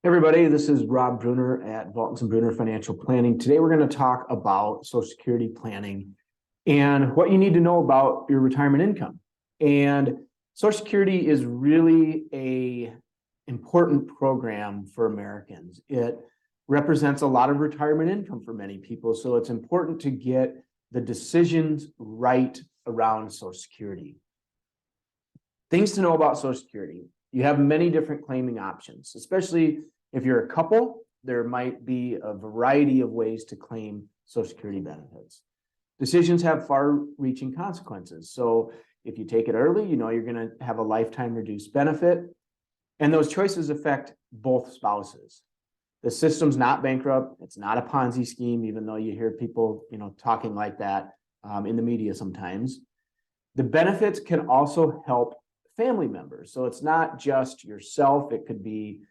Everybody, this is Rob Bruner at Valtins & Bruner Financial Planning. Today, we're going to talk about Social Security planning and what you need to know about your retirement income. And Social Security is really an important program for Americans. It represents a lot of retirement income for many people, so it's important to get the decisions right around Social Security. Things to know about Social Security. You have many different claiming options, especially if you're a couple. There might be a variety of ways to claim Social Security benefits. Decisions have far-reaching consequences. So if you take it early, you know you're going to have a lifetime reduced benefit, and those choices affect both spouses. The system's not bankrupt. It's not a Ponzi scheme, even though you hear people, talking like that in the media sometimes. The benefits can also help family members. So it's not just yourself. It could be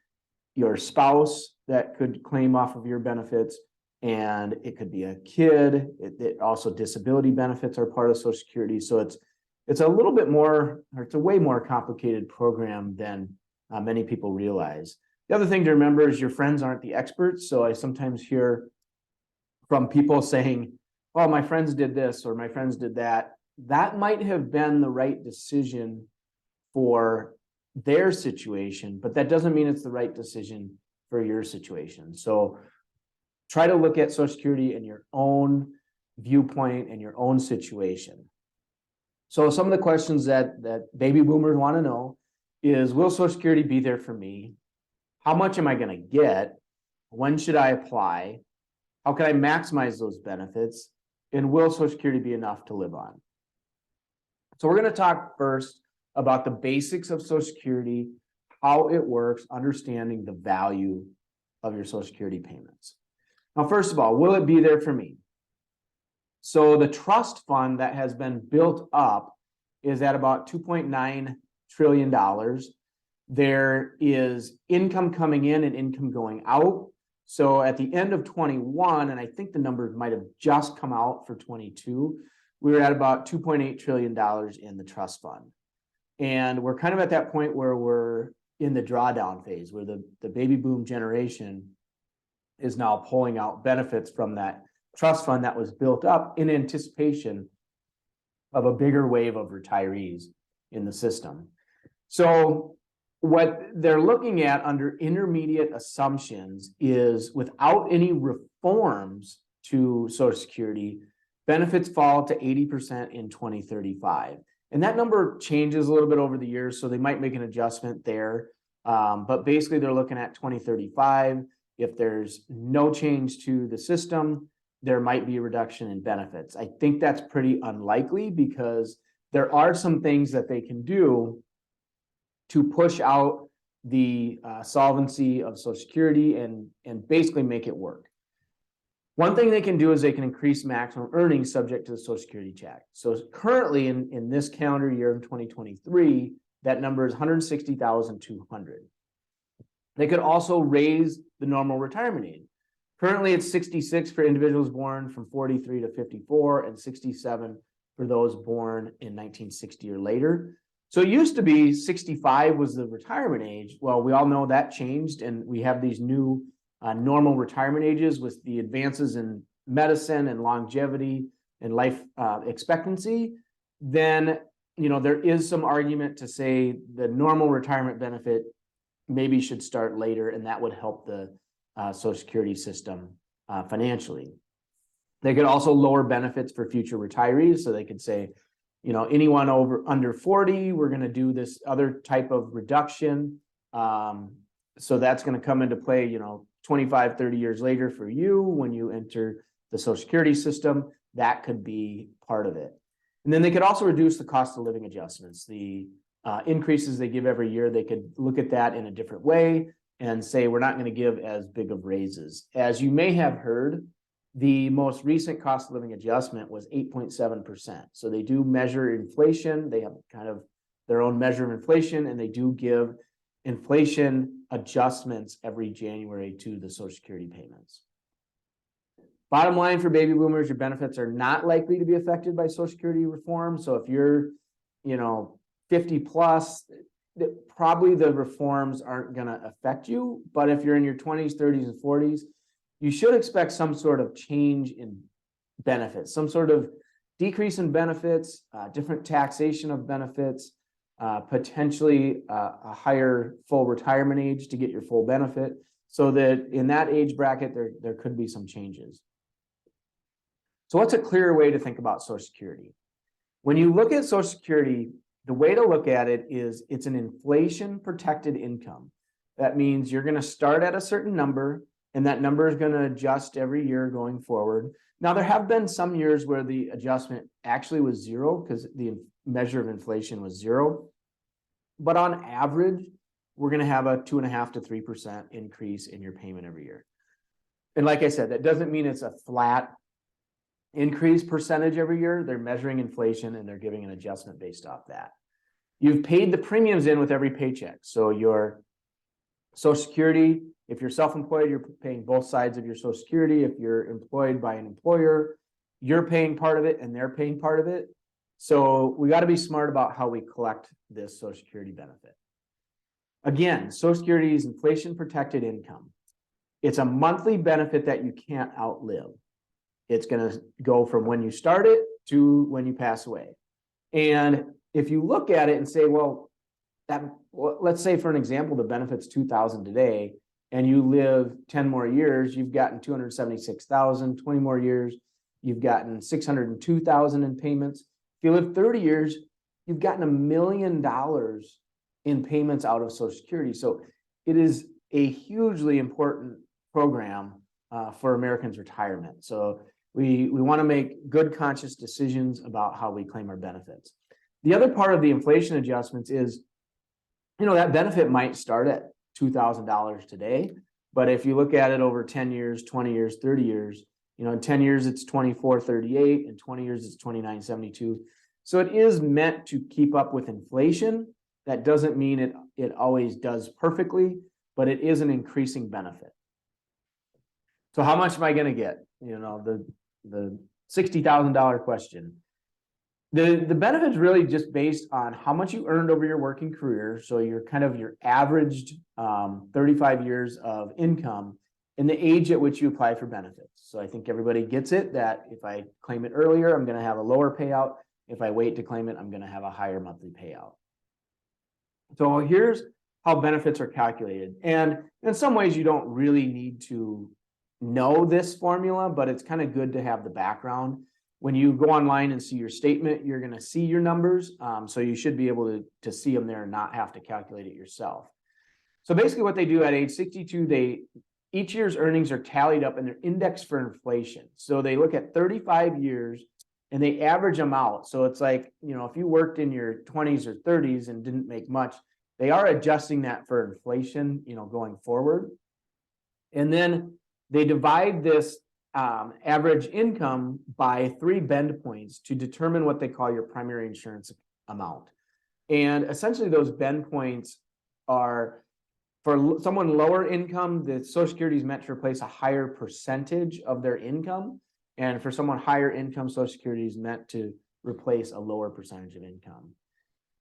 your spouse that could claim off of your benefits, and it could be a kid. It also, disability benefits are part of Social Security. So it's a little bit more, or it's a way more complicated program than many people realize. The other thing to remember is your friends aren't the experts. So I sometimes hear from people saying, well, my friends did this or my friends did that. That might have been the right decision for their situation, but that doesn't mean it's the right decision for your situation. So try to look at Social Security in your own viewpoint and your own situation. So some of the questions that baby boomers want to know is, will Social Security be there for me? How much am I going to get? When should I apply? How can I maximize those benefits? And will Social Security be enough to live on? So we're going to talk first about the basics of Social Security, how it works, understanding the value of your Social Security payments. Now, first of all, will it be there for me? So the trust fund that has been built up is at about $2.9 trillion. There is income coming in and income going out. So at the end of 21, and I think the numbers might have just come out for 22, we were at about $2.8 trillion in the trust fund. And we're kind of at that point where we're in the drawdown phase, where the baby boom generation is now pulling out benefits from that trust fund that was built up in anticipation of a bigger wave of retirees in the system. So what they're looking at under intermediate assumptions is, without any reforms to Social Security, benefits fall to 80% in 2035. And that number changes a little bit over the years, so they might make an adjustment there. But basically, they're looking at 2035. If there's no change to the system, there might be a reduction in benefits. I think that's pretty unlikely, because there are some things that they can do to push out the solvency of Social Security and basically make it work. One thing they can do is they can increase maximum earnings subject to the Social Security check. So currently in this calendar year of 2023, that number is $160,200. They could also raise the normal retirement age. Currently, it's 66 for individuals born from 43 to 54 and 67 for those born in 1960 or later. So it used to be 65 was the retirement age. Well, we all know that changed, and we have these new normal retirement ages with the advances in medicine and longevity and life expectancy. Then, there is some argument to say the normal retirement benefit maybe should start later, and that would help the Social Security system financially. They could also lower benefits for future retirees. So they could say, anyone under 40, we're going to do this other type of reduction. So that's going to come into play, 25, 30 years later for you when you enter the Social Security system. That could be part of it. And then they could also reduce the cost of living adjustments. The increases they give every year, they could look at that in a different way and say, we're not going to give as big of raises. As you may have heard, the most recent cost of living adjustment was 8.7%. So they do measure inflation. They have kind of their own measure of inflation, and they do give inflation adjustments every January to the Social Security payments. Bottom line for baby boomers, your benefits are not likely to be affected by Social Security reform. So if you're, 50 plus, probably the reforms aren't going to affect you, but if you're in your 20s, 30s, and 40s, you should expect some sort of change in benefits, some sort of decrease in benefits, different taxation of benefits, potentially a higher full retirement age to get your full benefit, so that in that age bracket, there could be some changes. So what's a clearer way to think about Social Security? When you look at Social Security, the way to look at it is it's an inflation protected income. That means you're going to start at a certain number, and that number is going to adjust every year going forward. Now, there have been some years where the adjustment actually was zero because the measure of inflation was zero. But on average, we're going to have a 2.5% to 3% increase in your payment every year. And like I said, that doesn't mean it's a flat increase percentage every year. They're measuring inflation and they're giving an adjustment based off that. You've paid the premiums in with every paycheck. So your Social Security, if you're self-employed, you're paying both sides of your Social Security. If you're employed by an employer, you're paying part of it and they're paying part of it. So we got to be smart about how we collect this Social Security benefit. Again, Social Security is inflation protected income. It's a monthly benefit that you can't outlive. It's going to go from when you start it to when you pass away. And if you look at it and say, well, let's say for an example, the benefit's $2,000 today, and you live 10 more years, you've gotten $276,000, 20 more years, you've gotten $602,000 in payments. If you live 30 years, you've gotten $1 million in payments out of Social Security. So it is a hugely important program for Americans' retirement. So we want to make good conscious decisions about how we claim our benefits. The other part of the inflation adjustments is, that benefit might start at $2,000 today, but if you look at it over 10 years, 20 years, 30 years, in 10 years, it's $2,438, in 20 years, it's $2,972. So it is meant to keep up with inflation. That doesn't mean it always does perfectly, but it is an increasing benefit. So how much am I going to get? The $60,000 question. The benefit is really just based on how much you earned over your working career. So your averaged 35 years of income and the age at which you apply for benefits. So I think everybody gets it that if I claim it earlier, I'm going to have a lower payout. If I wait to claim it, I'm going to have a higher monthly payout. So here's how benefits are calculated. And in some ways, you don't really need to know this formula, but it's kind of good to have the background. When you go online and see your statement, you're going to see your numbers. So you should be able to see them there and not have to calculate it yourself. So basically what they do at age 62, each year's earnings are tallied up and they're indexed for inflation. So they look at 35 years and they average them out. So it's like, if you worked in your 20s or 30s and didn't make much, they are adjusting that for inflation, going forward. And then they divide this average income by 3 bend points to determine what they call your primary insurance amount. And essentially those bend points are, for someone lower income, the Social Security is meant to replace a higher percentage of their income. And for someone higher income, Social Security is meant to replace a lower percentage of income.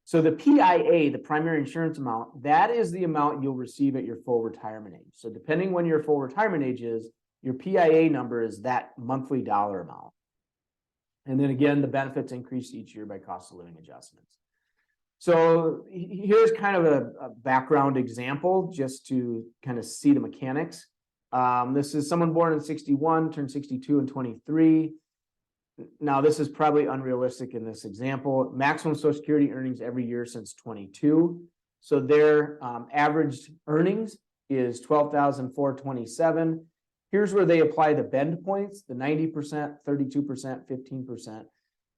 So the PIA, the primary insurance amount, that is the amount you'll receive at your full retirement age. So depending when your full retirement age is, your PIA number is that monthly dollar amount. And then again, the benefits increase each year by cost of living adjustments. So here's kind of a background example just to kind of see the mechanics. This is someone born in 61, turned 62 in 23. Now, this is probably unrealistic in this example. Maximum Social Security earnings every year since 22. So their averaged earnings is $12,427. Here's where they apply the bend points, the 90%, 32%, 15%.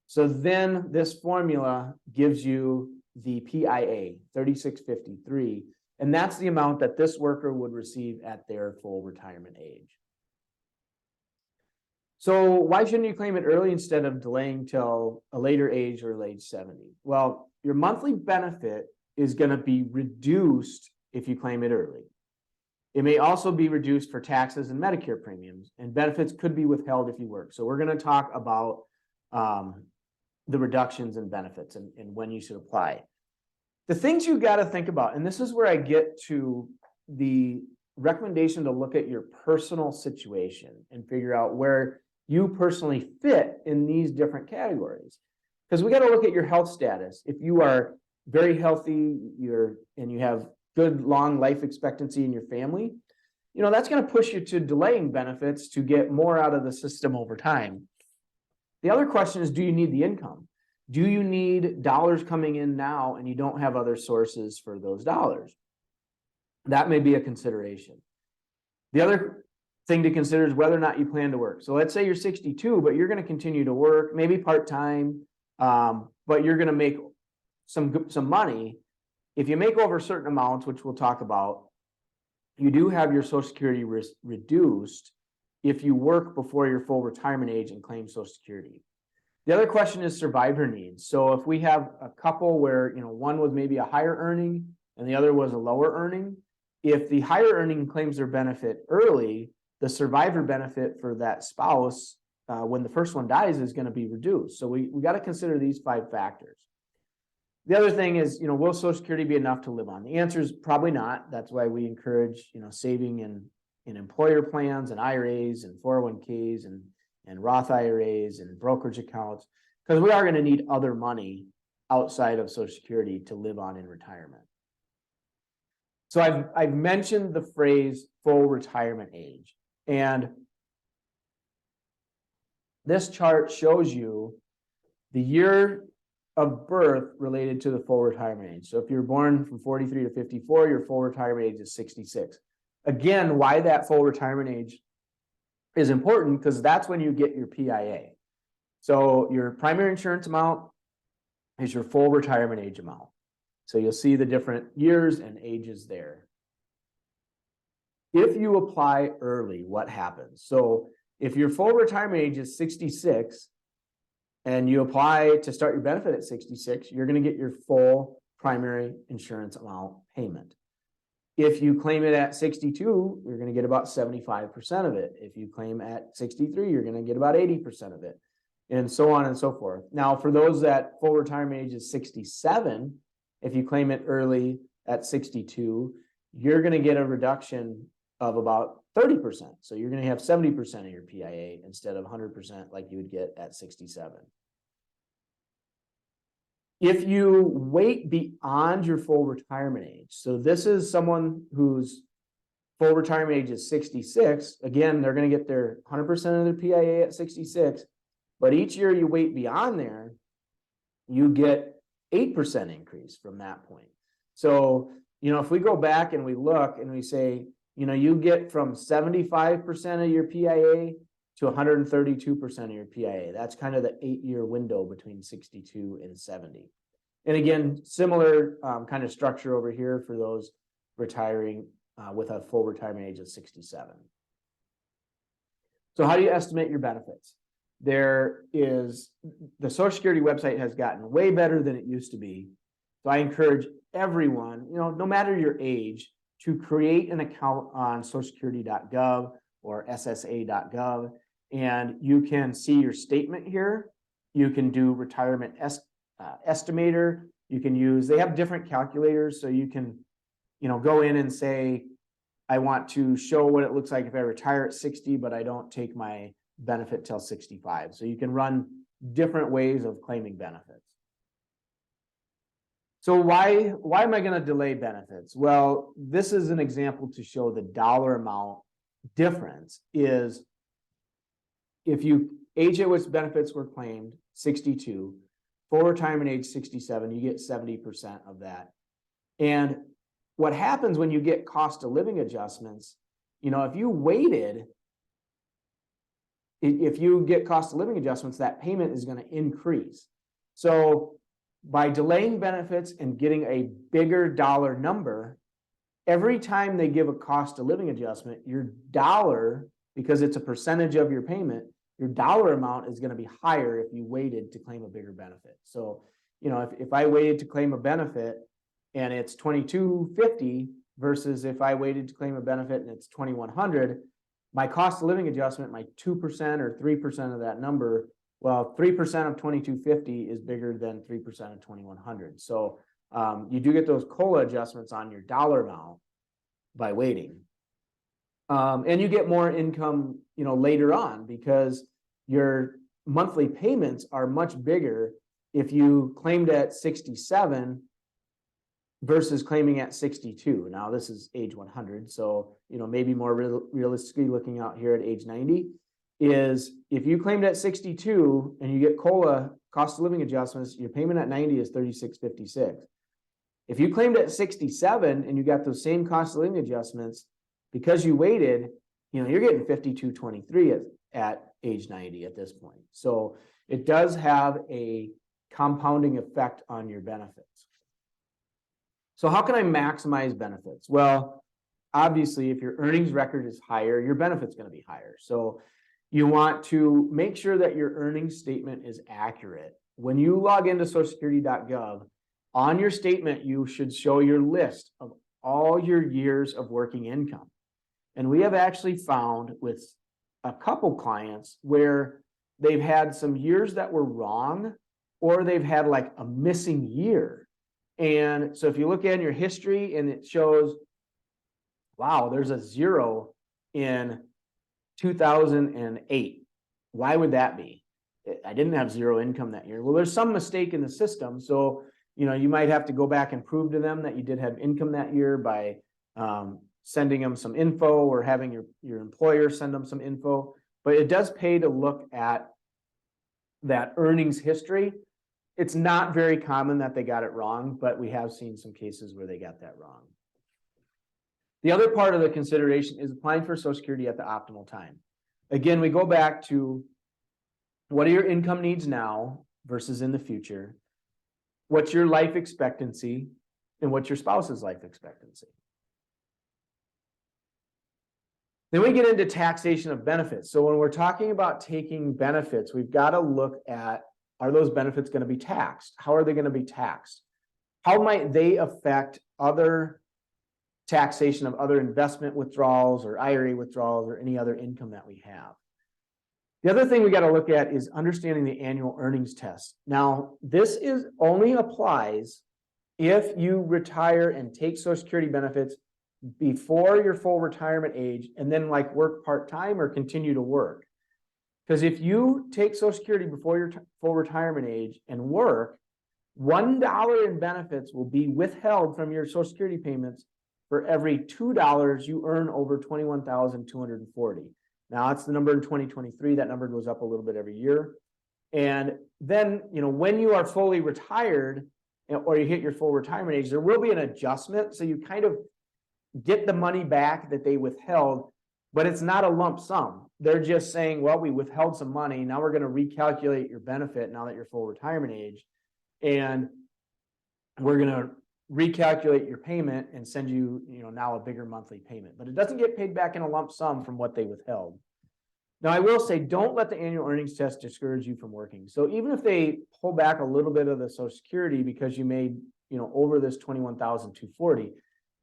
So then this formula gives you the PIA, 3653, and that's the amount that this worker would receive at their full retirement age. So why shouldn't you claim it early instead of delaying till a later age or age 70? Well, your monthly benefit is going to be reduced if you claim it early. It may also be reduced for taxes and Medicare premiums, and benefits could be withheld if you work. So we're going to talk about the reductions in benefits and when you should apply. The things you got to think about, and this is where I get to the recommendation to look at your personal situation and figure out where you personally fit in these different categories. Because we got to look at your health status. If you are very healthy, and you have good long life expectancy in your family, that's going to push you to delaying benefits to get more out of the system over time. The other question is, do you need the income? Do you need dollars coming in now and you don't have other sources for those dollars? That may be a consideration. The other thing to consider is whether or not you plan to work. So let's say you're 62, but you're going to continue to work, maybe part-time, but you're going to make some money. If you make over certain amounts, which we'll talk about, you do have your Social Security reduced if you work before your full retirement age and claim Social Security. The other question is survivor needs. So if we have a couple where, one was maybe a higher earning and the other was a lower earning, if the higher earning claims their benefit early, the survivor benefit for that spouse, when the first one dies, is going to be reduced. So we got to consider these 5 factors. The other thing is, will Social Security be enough to live on? The answer is probably not. That's why we encourage, saving in employer plans and IRAs and 401ks and Roth IRAs and brokerage accounts, because we are going to need other money outside of Social Security to live on in retirement. So I've mentioned the phrase full retirement age, and this chart shows you the year of birth related to the full retirement age. So if you're born from 43 to 54, your full retirement age is 66. Again, why that full retirement age is important, because that's when you get your PIA. So your primary insurance amount is your full retirement age amount. So you'll see the different years and ages there. If you apply early, what happens? So if your full retirement age is 66 and you apply to start your benefit at 66, you're going to get your full primary insurance amount payment. If you claim it at 62, you're going to get about 75% of it. If you claim at 63, you're going to get about 80% of it, and so on and so forth. Now, for those that full retirement age is 67, if you claim it early at 62, you're going to get a reduction of about 30%. So you're going to have 70% of your PIA instead of 100% like you would get at 67. If you wait beyond your full retirement age, so this is someone whose full retirement age is 66, again, they're going to get their 100% of their PIA at 66, but each year you wait beyond there, you get 8% increase from that point. So, if we go back and we look and we say, you get from 75% of your PIA to 132% of your PIA. That's kind of the 8-year window between 62 and 70. And again, similar kind of structure over here for those retiring with a full retirement age of 67. So how do you estimate your benefits? The Social Security website has gotten way better than it used to be. So I encourage everyone, no matter your age, to create an account on socialsecurity.gov or ssa.gov. And you can see your statement here. You can do retirement estimator. You can they have different calculators. So you can, go in and say, I want to show what it looks like if I retire at 60, but I don't take my benefit till 65. So you can run different ways of claiming benefits. So why am I going to delay benefits? Well, this is an example to show the dollar amount difference is if you age at which benefits were claimed, 62, full retirement age 67, you get 70% of that. And what happens when you get cost of living adjustments, if you get cost of living adjustments, that payment is going to increase. So by delaying benefits and getting a bigger dollar number, every time they give a cost of living adjustment, your dollar, because it's a percentage of your payment, your dollar amount is going to be higher if you waited to claim a bigger benefit. So, if I waited to claim a benefit and it's $2,250 versus if I waited to claim a benefit and it's $2,100, my cost of living adjustment, my 2% or 3% of that number, well, 3% of $2,250 is bigger than 3% of $2,100. So You do get those COLA adjustments on your dollar amount by waiting. And you get more income, later on, because your monthly payments are much bigger if you claimed at 67 versus claiming at 62. Now this is age 100. So, maybe more realistically looking out here at age 90 is if you claimed at 62 and you get COLA cost of living adjustments, your payment at 90 is $36.56. If you claimed at 67 and you got those same cost of living adjustments, because you waited, you're getting $52.23 at age 90 at this point. So it does have a compounding effect on your benefits. So how can I maximize benefits? Well, obviously, if your earnings record is higher, your benefit's going to be higher. So you want to make sure that your earnings statement is accurate. When you log into socialsecurity.gov, on your statement, you should show your list of all your years of working income. And we have actually found with a couple clients where they've had some years that were wrong, or they've had like a missing year. And so if you look at your history and it shows, wow, there's a 0 in 2008. Why would that be? I didn't have 0 income that year. Well, there's some mistake in the system. So, you might have to go back and prove to them that you did have income that year by sending them some info, or having your employer send them some info. But it does pay to look at that earnings history. It's not very common that they got it wrong, but we have seen some cases where they got that wrong. The other part of the consideration is applying for Social Security at the optimal time. Again, we go back to what are your income needs now versus in the future? What's your life expectancy, and what's your spouse's life expectancy? Then we get into taxation of benefits. So when we're talking about taking benefits, we've got to look at, are those benefits going to be taxed? How are they going to be taxed? How might they affect other taxation of other investment withdrawals or IRA withdrawals or any other income that we have? The other thing we got to look at is understanding the annual earnings test. Now, this only applies if you retire and take Social Security benefits before your full retirement age and then work part-time or continue to work. Because if you take Social Security before your full retirement age and work, $1 in benefits will be withheld from your Social Security payments for every $2 you earn over $21,240. Now, that's the number in 2023. That number goes up a little bit every year. And then, when you are fully retired or you hit your full retirement age, there will be an adjustment. So you kind of get the money back that they withheld, but it's not a lump sum. They're just saying, well, we withheld some money. Now we're going to recalculate your benefit now that you're full retirement age. And we're going to recalculate your payment and send you, now a bigger monthly payment, but it doesn't get paid back in a lump sum from what they withheld. Now, I will say, don't let the annual earnings test discourage you from working. So even if they pull back a little bit of the Social Security because you made, over this $21,240,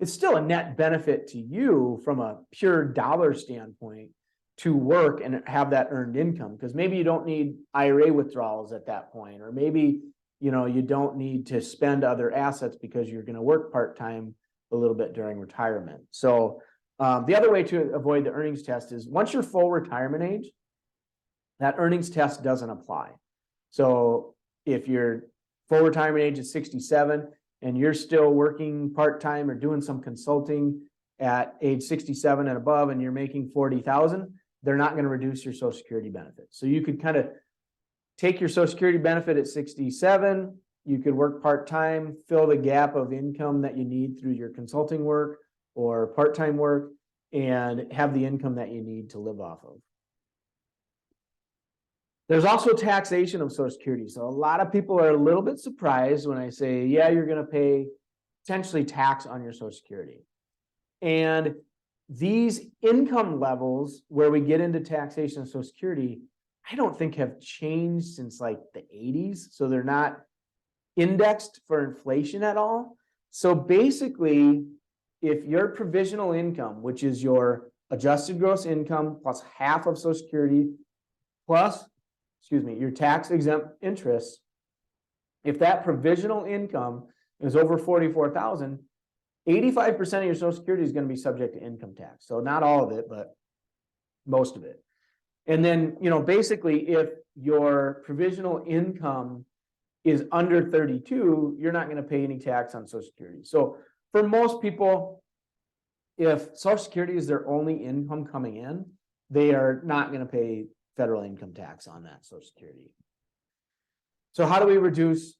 it's still a net benefit to you from a pure dollar standpoint to work and have that earned income, because maybe you don't need IRA withdrawals at that point, or maybe you don't need to spend other assets because you're going to work part-time a little bit during retirement. So the other way to avoid the earnings test is once you're full retirement age, that earnings test doesn't apply. So if your full retirement age is 67 and you're still working part-time or doing some consulting at age 67 and above, and you're making $40,000, they're not going to reduce your Social Security benefits. So you could kind of take your Social Security benefit at 67, you could work part-time, fill the gap of income that you need through your consulting work or part-time work, and have the income that you need to live off of. There's also taxation of Social Security. So a lot of people are a little bit surprised when I say, yeah, you're going to pay potentially tax on your Social Security. And these income levels where we get into taxation of Social Security, I don't think have changed since the 80s. So they're not indexed for inflation at all. So basically, if your provisional income, which is your adjusted gross income plus half of Social Security plus, your tax exempt interest, if that provisional income is over 44,000, 85% of your Social Security is going to be subject to income tax. So not all of it, but most of it. And then, basically, if your provisional income is under 32, you're not going to pay any tax on Social Security. So for most people, if Social Security is their only income coming in, they are not going to pay federal income tax on that Social Security. So how do we reduce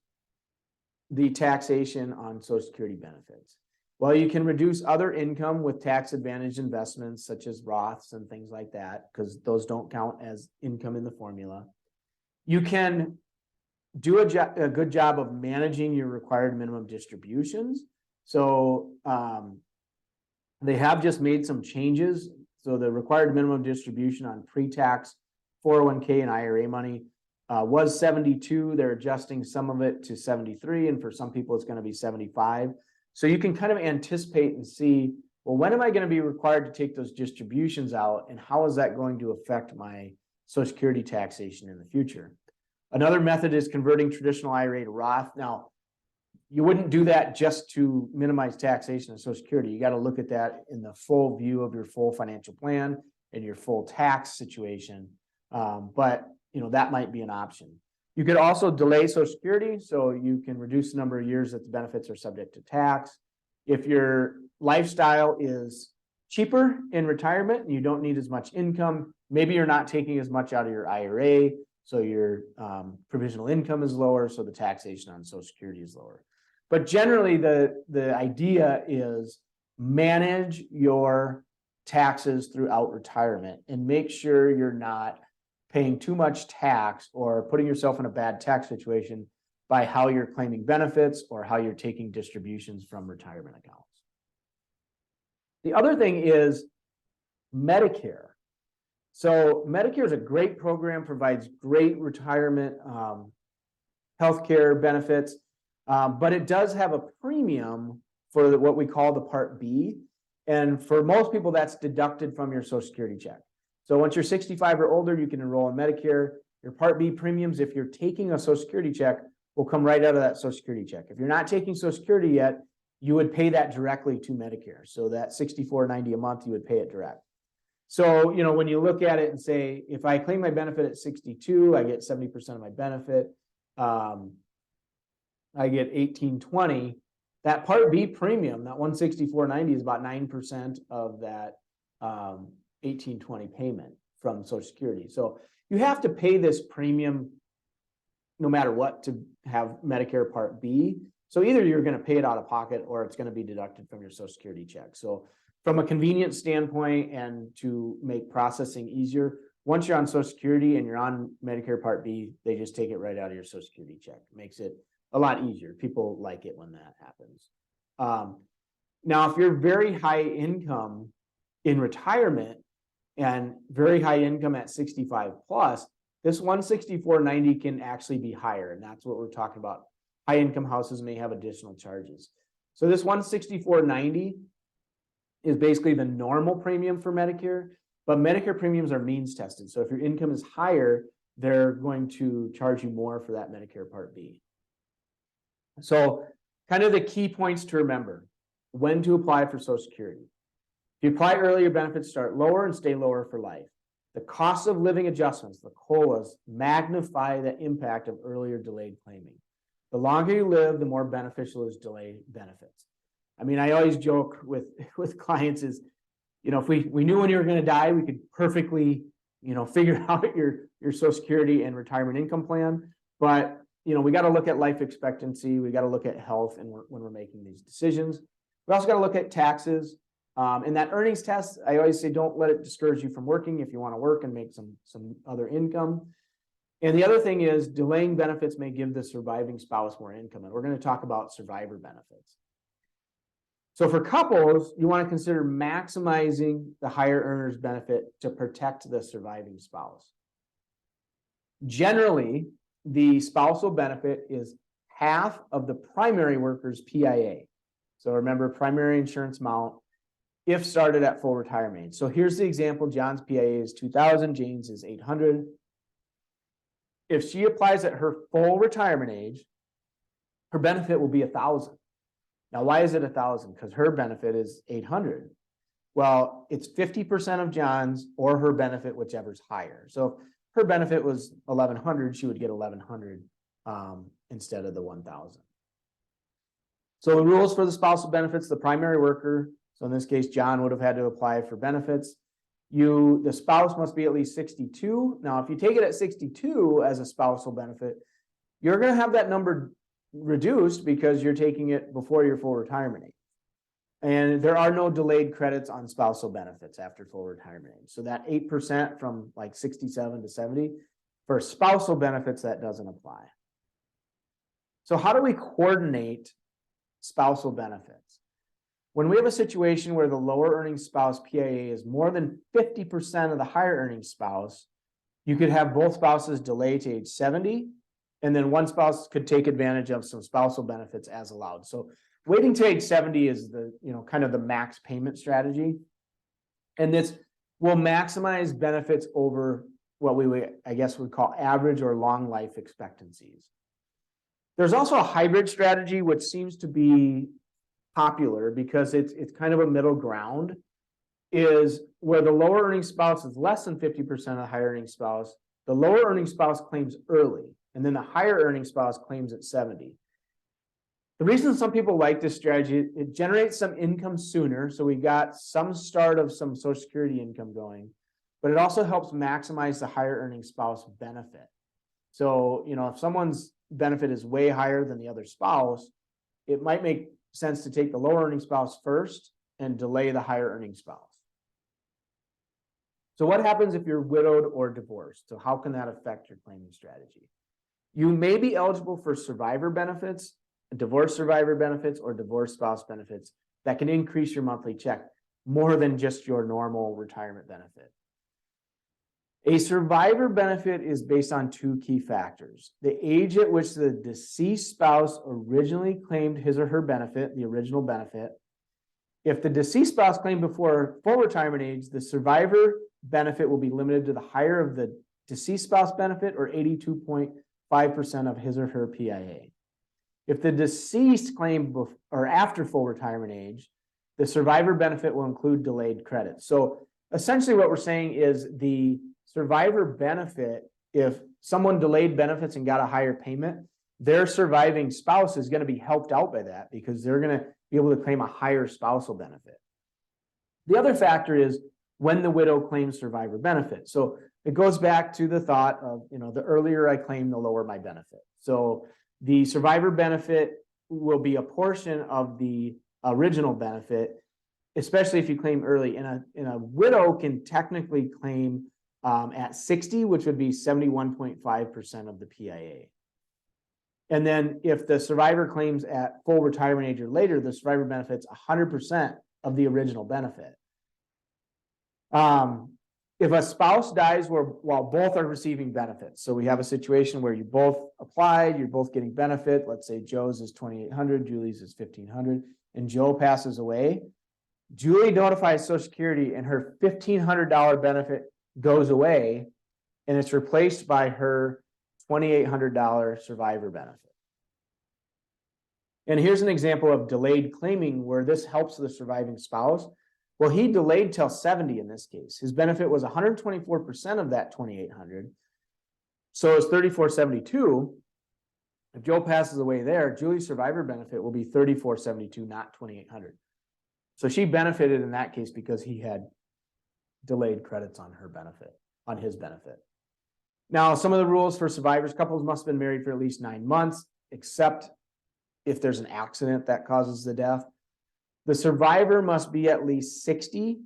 the taxation on Social Security benefits? Well, you can reduce other income with tax advantage investments such as Roths and things like that, because those don't count as income in the formula. You can do a good job of managing your required minimum distributions. So they have just made some changes. So the required minimum distribution on pre-tax 401k and IRA money was 72. They're adjusting some of it to 73, and for some people it's going to be 75. So you can kind of anticipate and see, well, when am I going to be required to take those distributions out, and how is that going to affect my Social Security taxation in the future? Another method is converting traditional IRA to Roth. Now, you wouldn't do that just to minimize taxation of Social Security. You got to look at that in the full view of your full financial plan and your full tax situation. But that might be an option. You could also delay Social Security, so you can reduce the number of years that the benefits are subject to tax. If your lifestyle is cheaper in retirement and you don't need as much income, maybe you're not taking as much out of your IRA, so your provisional income is lower, so the taxation on Social Security is lower. But generally, the idea is manage your taxes throughout retirement and make sure you're not paying too much tax or putting yourself in a bad tax situation by how you're claiming benefits or how you're taking distributions from retirement accounts. The other thing is Medicare. So Medicare is a great program, provides great retirement healthcare benefits, but it does have a premium for what we call the Part B. And for most people, that's deducted from your Social Security check. So once you're 65 or older, you can enroll in Medicare. Your Part B premiums, if you're taking a Social Security check, will come right out of that Social Security check. If you're not taking Social Security yet, you would pay that directly to Medicare. So that $64.90 a month, you would pay it direct. So, when you look at it and say, if I claim my benefit at 62, I get 70% of my benefit. I get 1820. That Part B premium, that $164.90 is about 9% of that 1820 payment from Social Security. So you have to pay this premium no matter what to have Medicare Part B. So either you're going to pay it out of pocket or it's going to be deducted from your Social Security check. So from a convenience standpoint and to make processing easier, once you're on Social Security and you're on Medicare Part B, they just take it right out of your Social Security check. It makes it a lot easier. People like it when that happens. Now, if you're very high income in retirement and very high income at 65 plus, this $164.90 can actually be higher. And that's what we're talking about. High income houses may have additional charges. So this $164.90 is basically the normal premium for Medicare, but Medicare premiums are means tested. So if your income is higher, they're going to charge you more for that Medicare Part B. So kind of the key points to remember: when to apply for Social Security. If you apply early, your benefits start lower and stay lower for life. The cost of living adjustments, the COLAs, magnify the impact of earlier delayed claiming. The longer you live, the more beneficial is delayed benefits. I mean, I always joke with clients is, if we knew when you were going to die, we could perfectly, figure out your Social Security and retirement income plan. But, we got to look at life expectancy. We got to look at health and when we're making these decisions. We also got to look at taxes. In that earnings test, I always say, don't let it discourage you from working if you want to work and make some other income. And the other thing is delaying benefits may give the surviving spouse more income. And we're going to talk about survivor benefits. So for couples, you want to consider maximizing the higher earners benefit to protect the surviving spouse. Generally, the spousal benefit is half of the primary worker's PIA. So remember, primary insurance amount if started at full retirement age. So here's the example. John's PIA is $2,000, Jane's is $800. If she applies at her full retirement age, her benefit will be $1,000. Now, why is it 1,000? Because her benefit is 800. Well, it's 50% of John's or her benefit, whichever's higher. So if her benefit was 1,100, she would get 1,100 instead of the 1,000. So the rules for the spousal benefits, the primary worker, so in this case, John would have had to apply for benefits. The spouse must be at least 62. Now, if you take it at 62 as a spousal benefit, you're going to have that number reduced because you're taking it before your full retirement age. And there are no delayed credits on spousal benefits after full retirement age. So that 8% from like 67 to 70, for spousal benefits, that doesn't apply. So how do we coordinate spousal benefits? When we have a situation where the lower earning spouse PIA is more than 50% of the higher earning spouse, you could have both spouses delay to age 70, and then one spouse could take advantage of some spousal benefits as allowed. So waiting to age 70 is the, kind of the max payment strategy. And this will maximize benefits over what we would, I guess, would call average or long life expectancies. There's also a hybrid strategy, which seems to be popular because it's kind of a middle ground, is where the lower earning spouse is less than 50% of the higher earning spouse. The lower earning spouse claims early, and then the higher earning spouse claims at 70. The reason some people like this strategy, it generates some income sooner. So we got some start of some Social Security income going, but it also helps maximize the higher earning spouse benefit. So, if someone's benefit is way higher than the other spouse, it might make sense to take the lower earning spouse first and delay the higher earning spouse. So what happens if you're widowed or divorced? So how can that affect your claiming strategy? You may be eligible for survivor benefits, divorce survivor benefits, or divorce spouse benefits that can increase your monthly check more than just your normal retirement benefit. A survivor benefit is based on two key factors: the age at which the deceased spouse originally claimed his or her benefit, the original benefit. If the deceased spouse claimed before full retirement age, the survivor benefit will be limited to the higher of the deceased spouse benefit, or 82.5% of his or her PIA. If the deceased claimed or after full retirement age, the survivor benefit will include delayed credits. So essentially what we're saying is the survivor benefit, if someone delayed benefits and got a higher payment, their surviving spouse is going to be helped out by that because they're going to be able to claim a higher spousal benefit. The other factor is when the widow claims survivor benefit. So it goes back to the thought of, the earlier I claim, the lower my benefit. So the survivor benefit will be a portion of the original benefit, especially if you claim early. And a widow can technically claim at 60, which would be 71.5% of the PIA. And then if the survivor claims at full retirement age or later, the survivor benefit's 100% of the original benefit. If a spouse dies while both are receiving benefits, so we have a situation where you both applied, you're both getting benefit. Let's say Joe's is 2,800, Julie's is 1,500, and Joe passes away. Julie notifies Social Security and her $1,500 benefit goes away, and it's replaced by her $2,800 survivor benefit. And here's an example of delayed claiming where this helps the surviving spouse. Well, he delayed till 70 in this case. His benefit was 124% of that 2,800. So it's 3,472. If Joe passes away there, Julie's survivor benefit will be 3,472, not 2,800. So she benefited in that case because he had delayed credits on her benefit, on his benefit. Now, some of the rules for survivors: couples must have been married for at least 9 months, except if there's an accident that causes the death. The survivor must be at least 60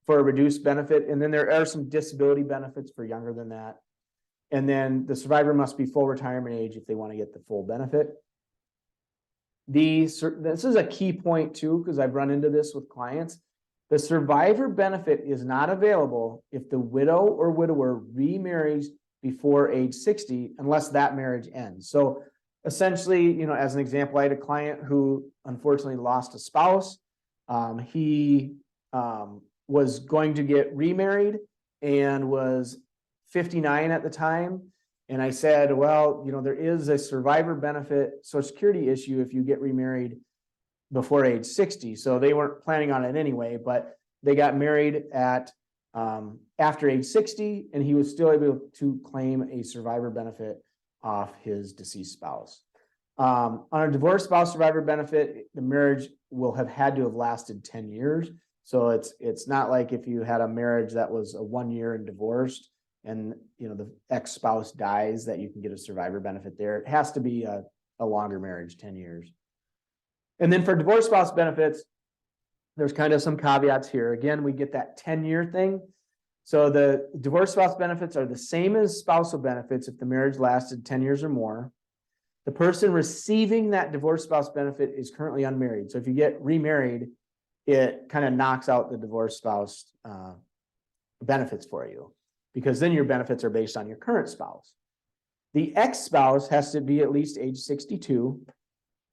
for a reduced benefit. And then there are some disability benefits for younger than that. And then the survivor must be full retirement age if they want to get the full benefit. This is a key point too, because I've run into this with clients. The survivor benefit is not available if the widow or widower remarries before age 60, unless that marriage ends. So essentially, as an example, I had a client who unfortunately lost a spouse. He was going to get remarried and was 59 at the time. And I said, well, there is a survivor benefit Social Security issue if you get remarried before age 60. So they weren't planning on it anyway, but they got married at after age 60, and he was still able to claim a survivor benefit off his deceased spouse. On a divorced spouse survivor benefit, the marriage will have had to have lasted 10 years. So it's not like if you had a marriage that was a 1 year and divorced and the ex-spouse dies that you can get a survivor benefit there. It has to be a longer marriage, 10 years. And then for divorced spouse benefits, there's kind of some caveats here. Again, we get that 10-year thing. So the divorced spouse benefits are the same as spousal benefits if the marriage lasted 10 years or more. The person receiving that divorced spouse benefit is currently unmarried. So if you get remarried, it kind of knocks out the divorced spouse benefits for you, because then your benefits are based on your current spouse. The ex-spouse has to be at least age 62.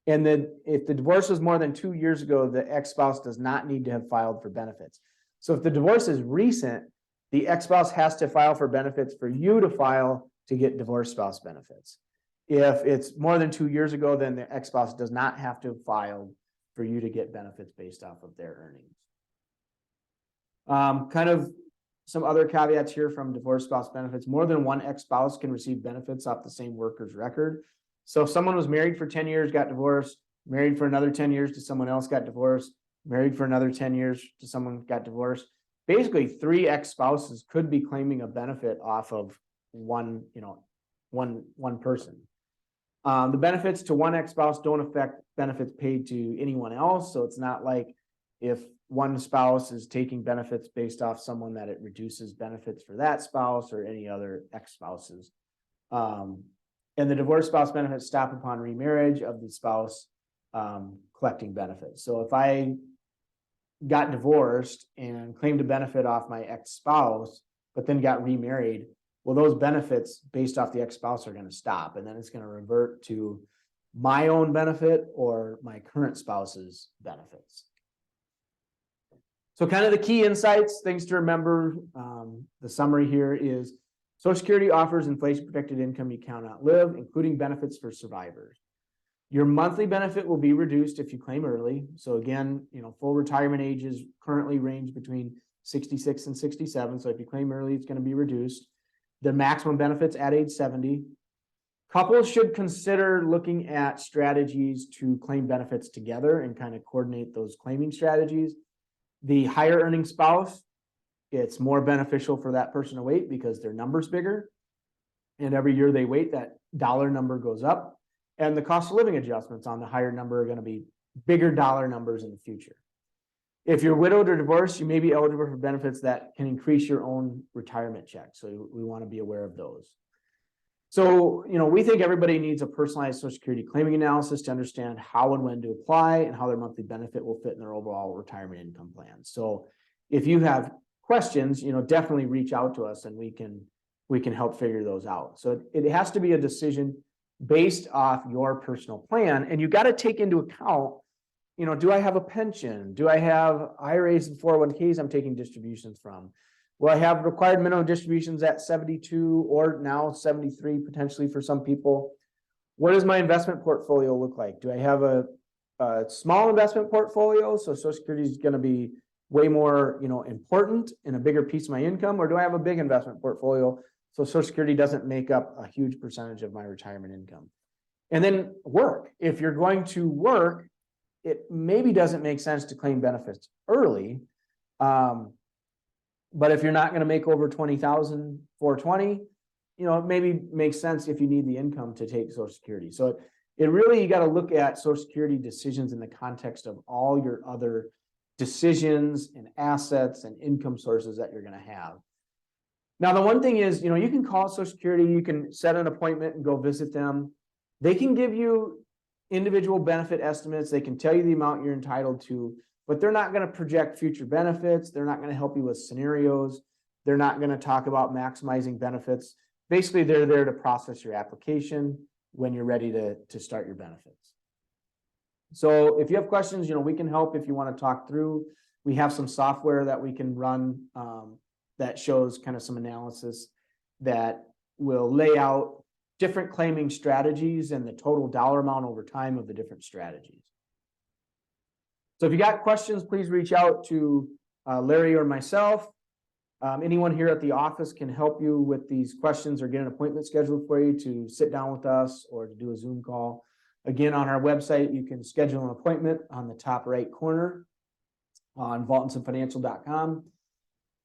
And then if the divorce was more than 2 years ago, the ex-spouse does not need to have filed for benefits. So if the divorce is recent, the ex-spouse has to file for benefits for you to file to get divorced spouse benefits. If it's more than 2 years ago, then the ex-spouse does not have to file for you to get benefits based off of their earnings. Kind of some other caveats here from divorced spouse benefits. More than one ex-spouse can receive benefits off the same worker's record. So if someone was married for 10 years, got divorced, married for another 10 years to someone else, got divorced, married for another 10 years to someone, got divorced. Basically, 3 ex-spouses could be claiming a benefit off of one person. The benefits to one ex-spouse don't affect benefits paid to anyone else. So it's not like if one spouse is taking benefits based off someone that it reduces benefits for that spouse or any other ex-spouses. And the divorced spouse benefits stop upon remarriage of the spouse collecting benefits. So if I got divorced and claimed a benefit off my ex-spouse, but then got remarried, well, those benefits based off the ex-spouse are going to stop, and then it's going to revert to my own benefit or my current spouse's benefits. So kind of the key insights, things to remember, the summary here is Social Security offers inflation-protected income you cannot live, including benefits for survivors. Your monthly benefit will be reduced if you claim early. So again, full retirement ages currently range between 66 and 67. So if you claim early, it's going to be reduced. The maximum benefits at age 70. Couples should consider looking at strategies to claim benefits together and kind of coordinate those claiming strategies. The higher earning spouse, it's more beneficial for that person to wait because their number's bigger. And every year they wait, that dollar number goes up. And the cost of living adjustments on the higher number are going to be bigger dollar numbers in the future. If you're widowed or divorced, you may be eligible for benefits that can increase your own retirement check. So we want to be aware of those. So, we think everybody needs a personalized Social Security claiming analysis to understand how and when to apply and how their monthly benefit will fit in their overall retirement income plan. So if you have questions, definitely reach out to us and we can help figure those out. So it has to be a decision based off your personal plan, and you got to take into account, do I have a pension? Do I have IRAs and 401ks I'm taking distributions from? Will I have required minimum distributions at 72 or now 73 potentially for some people? What does my investment portfolio look like? Do I have a small investment portfolio? So Social Security is going to be way more, important and a bigger piece of my income, or do I have a big investment portfolio so Social Security doesn't make up a huge percentage of my retirement income? And then work. If you're going to work, it maybe doesn't make sense to claim benefits early. But if you're not going to make over $20,420, it maybe makes sense if you need the income to take Social Security. So it really, you got to look at Social Security decisions in the context of all your other decisions and assets and income sources that you're going to have. Now, the one thing is, you can call Social Security, you can set an appointment and go visit them. They can give you individual benefit estimates. They can tell you the amount you're entitled to, but they're not going to project future benefits. They're not going to help you with scenarios. They're not going to talk about maximizing benefits. Basically, they're there to process your application when you're ready to start your benefits. So if you have questions, we can help if you want to talk through. We have some software that we can run that shows kind of some analysis that will lay out different claiming strategies and the total dollar amount over time of the different strategies. So if you got questions, please reach out to Larry or myself. Anyone here at the office can help you with these questions or get an appointment scheduled for you to sit down with us or to do a Zoom call. Again, on our website, you can schedule an appointment on the top right corner on vaultonsonfinancial.com.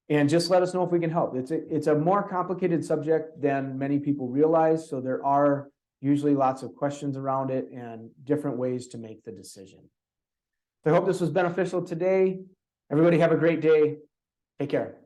And just let us know if we can help. It's a more complicated subject than many people realize. So there are usually lots of questions around it and different ways to make the decision. So I hope this was beneficial today. Everybody have a great day. Take care.